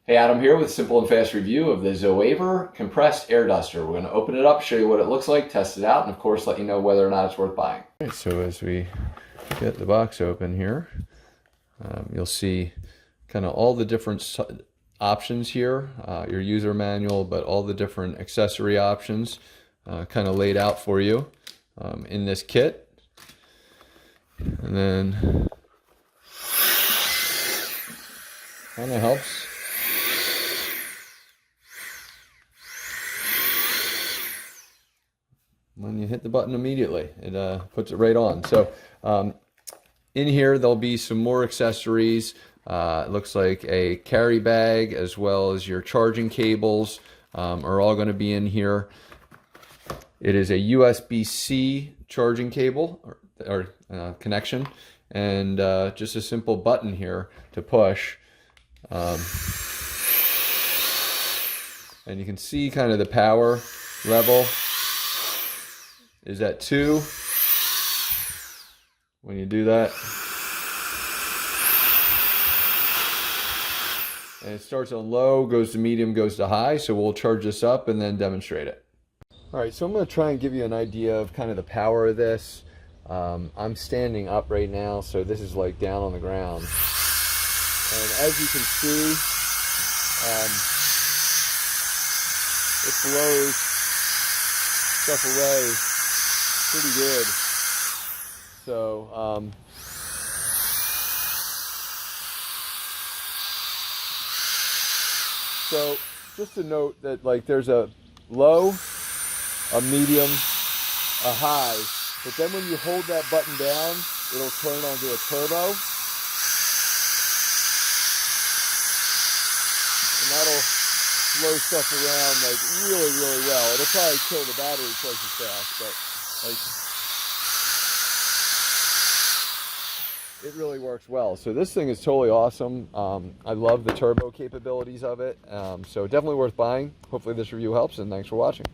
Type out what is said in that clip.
Hey, Adam here with a simple and fast review of the ZOAIVR compressed air duster. We're going to open it up, show you what it looks like, test it out, and of course let you know whether or not it's worth buying. Okay, so as we get the box open here, you'll see kind of all the different options here, your user manual, but all the different accessory options kind of laid out for you in this kit. And then kind of helps when you hit the button immediately. It puts it right on. So in here there'll be some more accessories. It looks like a carry bag as well as your charging cables are all going to be in here. It is a USB-C charging cable or connection, and just a simple button here to push. And you can see kind of the power level is at 2 when you do that. And it starts on low, goes to medium, goes to high. So we'll charge this up and then demonstrate it. All right, so I'm going to try and give you an idea of kind of the power of this. I'm standing up right now, so this is like down on the ground. And as you can see, it blows stuff away pretty good. So just to note that like there's a low, a medium, a high, but then when you hold that button down, it'll turn onto a turbo. And that'll slow stuff around like really, really well. It'll probably kill the battery twice as fast, but like it really works well. So this thing is totally awesome. I love the turbo capabilities of it. So definitely worth buying. Hopefully this review helps, and thanks for watching.